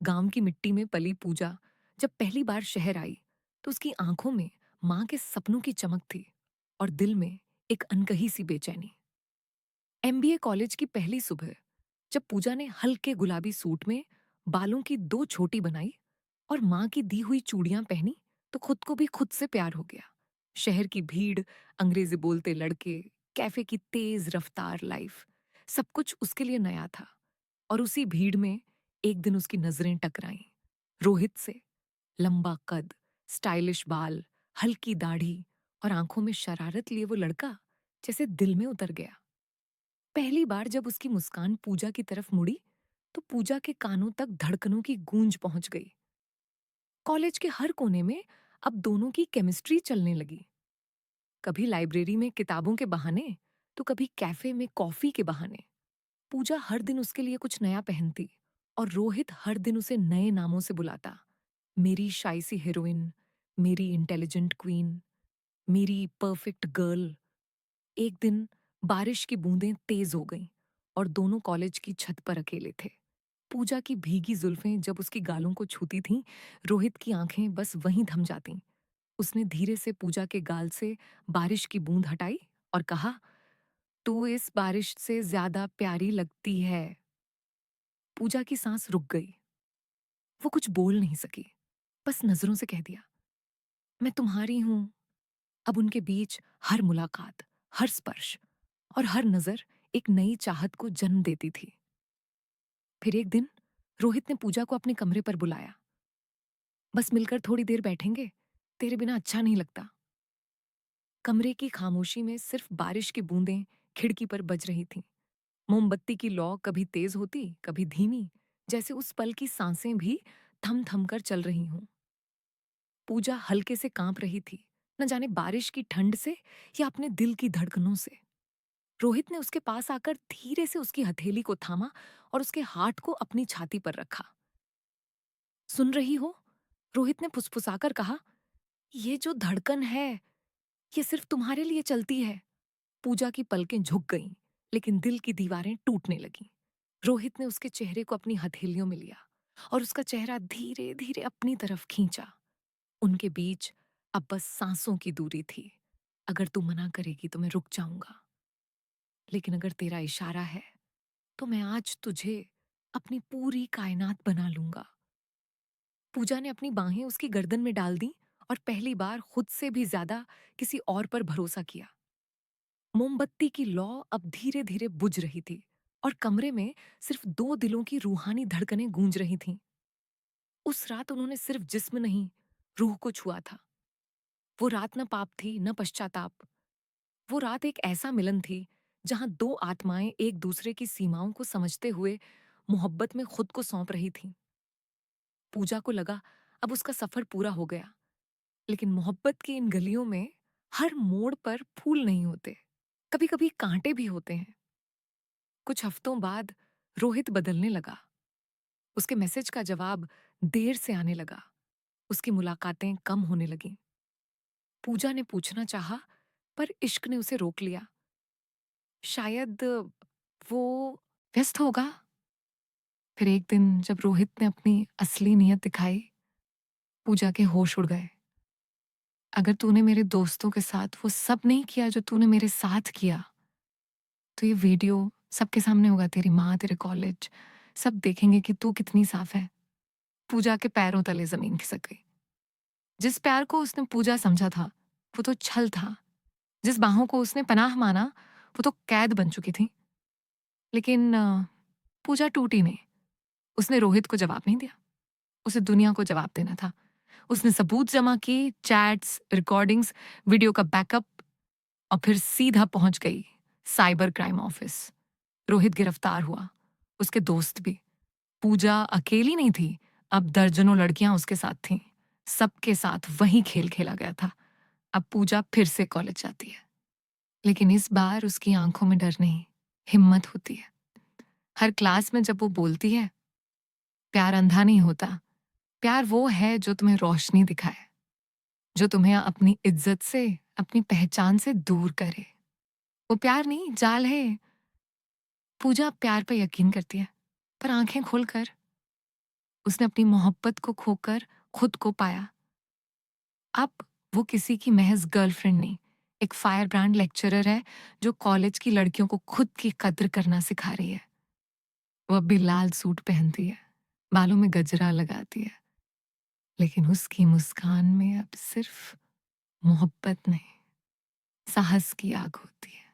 गांव की मिट्टी में पली पूजा जब पहली बार शहर आई तो उसकी आंखों में मां के सपनों की चमक थी और दिल में एक अनकही सी बेचैनी। एमबीए कॉलेज की पहली सुबह जब पूजा ने हल्के गुलाबी सूट में बालों की दो छोटी बनाई और मां की दी हुई चूड़ियां पहनी तो खुद को भी खुद से प्यार हो गया। शहर की भीड़, अंग्रेजी बोलते लड़के, कैफे की तेज रफ्तार लाइफ, सब कुछ उसके लिए नया था। और उसी भीड़ में एक दिन उसकी नजरें टकराईं रोहित से। लंबा कद, स्टाइलिश बाल, हल्की दाढ़ी और आंखों में शरारत लिए वो लड़का जैसे दिल में उतर गया। पहली बार जब उसकी मुस्कान पूजा की तरफ मुड़ी तो पूजा के कानों तक धड़कनों की गूंज पहुंच गई। कॉलेज के हर कोने में अब दोनों की केमिस्ट्री चलने लगी। कभी लाइब्रेरी में किताबों के बहाने तो कभी कैफे में कॉफी के बहाने। पूजा हर दिन उसके लिए कुछ नया पहनती और रोहित हर दिन उसे नए नामों से बुलाता। मेरी शाई सी हीरोइन, मेरी इंटेलिजेंट क्वीन, मेरी परफेक्ट गर्ल। एक दिन बारिश की बूंदें तेज हो गईं और दोनों कॉलेज की छत पर अकेले थे। पूजा की भीगी जुल्फें जब उसकी गालों को छूती थीं, रोहित की आंखें बस वहीं थम जातीं। उसने धीरे से पूजा के गाल से बारिश की बूंद हटाई और कहा, तू इस बारिश से ज्यादा प्यारी लगती है। पूजा की सांस रुक गई। वो कुछ बोल नहीं सकी, बस नजरों से कह दिया, मैं तुम्हारी हूं। अब उनके बीच हर मुलाकात, हर स्पर्श और हर नजर एक नई चाहत को जन्म देती थी। फिर एक दिन रोहित ने पूजा को अपने कमरे पर बुलाया। बस मिलकर थोड़ी देर बैठेंगे, तेरे बिना अच्छा नहीं लगता। कमरे की खामोशी में सिर्फ बारिश की बूंदें खिड़की पर बज रही थीं। मोमबत्ती की लौ कभी तेज होती, कभी धीमी, जैसे उस पल की सांसें भी थम थम कर चल रही हों। पूजा हल्के से कांप रही थी, न जाने बारिश की ठंड से या अपने दिल की धड़कनों से। रोहित ने उसके पास आकर धीरे से उसकी हथेली को थामा और उसके हाथ को अपनी छाती पर रखा। सुन रही हो? रोहित ने फुसफुसाकर कहा, ये जो धड़कन है, ये सिर्फ तुम्हारे लिए चलती है। पूजा की पलकें झुक गईं, लेकिन दिल की दीवारें टूटने लगीं। रोहित ने उसके चेहरे को अपनी हथेलियों में लिया और उसका चेहरा धीरे धीरे अपनी तरफ खींचा। उनके बीच अब बस सांसों की दूरी थी। अगर तू मना करेगी तो मैं रुक जाऊंगा, लेकिन अगर तेरा इशारा है तो मैं आज तुझे अपनी पूरी कायनात बना लूंगा। पूजा ने अपनी बाहें उसकी गर्दन में डाल दी और पहली बार खुद से भी ज्यादा किसी और पर भरोसा किया। मोमबत्ती की लौ अब धीरे धीरे बुझ रही थी और कमरे में सिर्फ दो दिलों की रूहानी धड़कनें गूंज रही थीं। उस रात उन्होंने सिर्फ जिस्म नहीं, रूह को छुआ था। वो रात न पाप थी न पश्चाताप। वो रात एक ऐसा मिलन थी जहां दो आत्माएं एक दूसरे की सीमाओं को समझते हुए मोहब्बत में खुद को सौंप रही थीं। पूजा को लगा अब उसका सफर पूरा हो गया, लेकिन मोहब्बत की इन गलियों में हर मोड़ पर फूल नहीं होते, कभी कभी कांटे भी होते हैं। कुछ हफ्तों बाद रोहित बदलने लगा। उसके मैसेज का जवाब देर से आने लगा। उसकी मुलाकातें कम होने लगीं। पूजा ने पूछना चाहा, पर इश्क ने उसे रोक लिया। शायद वो व्यस्त होगा। फिर एक दिन जब रोहित ने अपनी असली नीयत दिखाई, पूजा के होश उड़ गए। अगर तूने मेरे दोस्तों के साथ वो सब नहीं किया जो तूने मेरे साथ किया, तो ये वीडियो सबके सामने होगा, तेरी माँ, तेरे कॉलेज, सब देखेंगे कि तू कितनी साफ है। पूजा के पैरों तले जमीन खिसक गई। जिस प्यार को उसने पूजा समझा था, वो तो छल था। जिस बाहों को उसने पनाह माना, वो तो कैद बन चुकी थी। लेकिन पूजा टूटी नहीं। उसने रोहित को जवाब नहीं दिया। उसे दुनिया को जवाब देना था। उसने सबूत जमा किए, चैट्स, रिकॉर्डिंग्स, वीडियो का बैकअप, और फिर सीधा पहुंच गई साइबर क्राइम ऑफिस। रोहित गिरफ्तार हुआ, उसके दोस्त भी। पूजा अकेली नहीं थी, अब दर्जनों लड़कियां उसके साथ थीं। सबके साथ वही खेल खेला गया था। अब पूजा फिर से कॉलेज जाती है, लेकिन इस बार उसकी आंखों में डर नहीं, हिम्मत होती है। हर क्लास में जब वो बोलती है, प्यार अंधा नहीं होता, प्यार वो है जो तुम्हें रोशनी दिखाए, जो तुम्हें अपनी इज्जत से, अपनी पहचान से दूर करे। वो प्यार नहीं, जाल है। पूजा प्यार पर यकीन करती है, पर आंखें खोलकर। उसने अपनी मोहब्बत को खोकर खुद को पाया। अब वो किसी की महज गर्लफ्रेंड नहीं, एक फायर ब्रांड लेक्चरर है जो कॉलेज की लड़कियों को खुद की कद्र करना सिखा रही है। वो अब भी लाल सूट पहनती है, बालों में गजरा लगाती है, लेकिन उसकी मुस्कान में अब सिर्फ मोहब्बत नहीं, साहस की आग होती है।